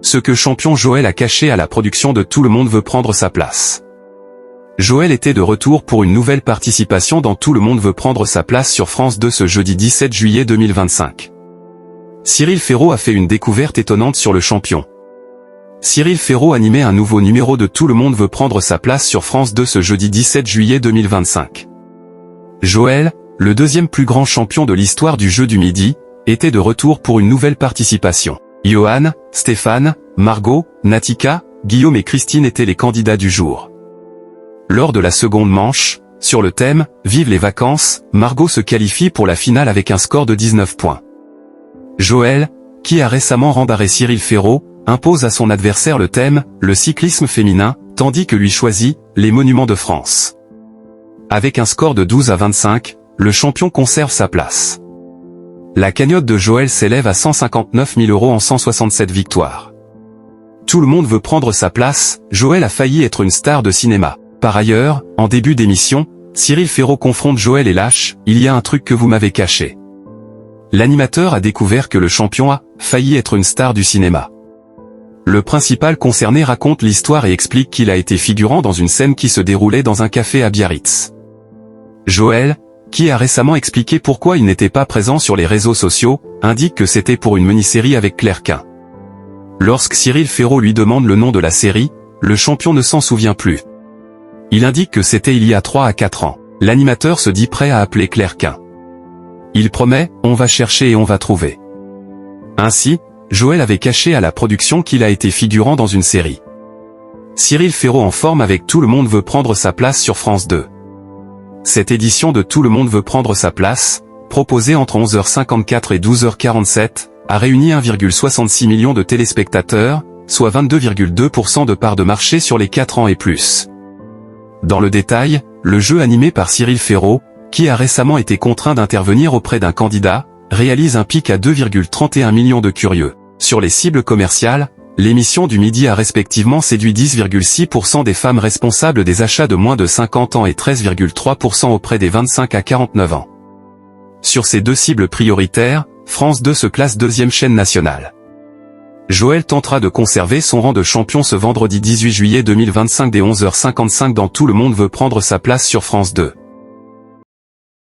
Ce que champion Joël a caché à la production de Tout le monde veut prendre sa place. Joël était de retour pour une nouvelle participation dans Tout le monde veut prendre sa place sur France 2 ce jeudi 17 juillet 2025. Cyril Ferraud a fait une découverte étonnante sur le champion. Cyril Ferraud animait un nouveau numéro de Tout le monde veut prendre sa place sur France 2 ce jeudi 17 juillet 2025. Joël, le deuxième plus grand champion de l'histoire du jeu du midi, était de retour pour une nouvelle participation. Johan, Stéphane, Margot, Natika, Guillaume et Christine étaient les candidats du jour. Lors de la seconde manche, sur le thème « Vive les vacances », Margot se qualifie pour la finale avec un score de 19 points. Joël, qui a récemment rembarré Cyril Ferraud, impose à son adversaire le thème « Le cyclisme féminin », tandis que lui choisit « Les monuments de France ». Avec un score de 12 à 25, le champion conserve sa place. La cagnotte de Joël s'élève à 159 000 € en 167 victoires. Tout le monde veut prendre sa place, Joël a failli être une star de cinéma. Par ailleurs, en début d'émission, Cyril Ferraud confronte Joël et lâche « Il y a un truc que vous m'avez caché ». L'animateur a découvert que le champion a failli être une star du cinéma. Le principal concerné raconte l'histoire et explique qu'il a été figurant dans une scène qui se déroulait dans un café à Biarritz. Joël, qui a récemment expliqué pourquoi il n'était pas présent sur les réseaux sociaux, indique que c'était pour une mini-série avec Claire Quin. Lorsque Cyril Ferraud lui demande le nom de la série, le champion ne s'en souvient plus. Il indique que c'était il y a 3 à 4 ans. L'animateur se dit prêt à appeler Claire Quin. Il promet « On va chercher et on va trouver ». Ainsi, Joël avait caché à la production qu'il a été figurant dans une série. Cyril Ferraud en forme avec Tout le monde veut prendre sa place sur France 2. Cette édition de Tout le monde veut prendre sa place, proposée entre 11h54 et 12h47, a réuni 1,66 million de téléspectateurs, soit 22,2% de part de marché sur les 4 ans et plus. Dans le détail, le jeu animé par Cyril Ferraud, qui a récemment été contraint d'intervenir auprès d'un candidat, réalise un pic à 2,31 millions de curieux. Sur les cibles commerciales, l'émission du midi a respectivement séduit 10,6% des femmes responsables des achats de moins de 50 ans et 13,3% auprès des 25 à 49 ans. Sur ces deux cibles prioritaires, France 2 se classe deuxième chaîne nationale. Joël tentera de conserver son rang de champion ce vendredi 18 juillet 2025 dès 11h55 dans Tout le monde veut prendre sa place sur France 2.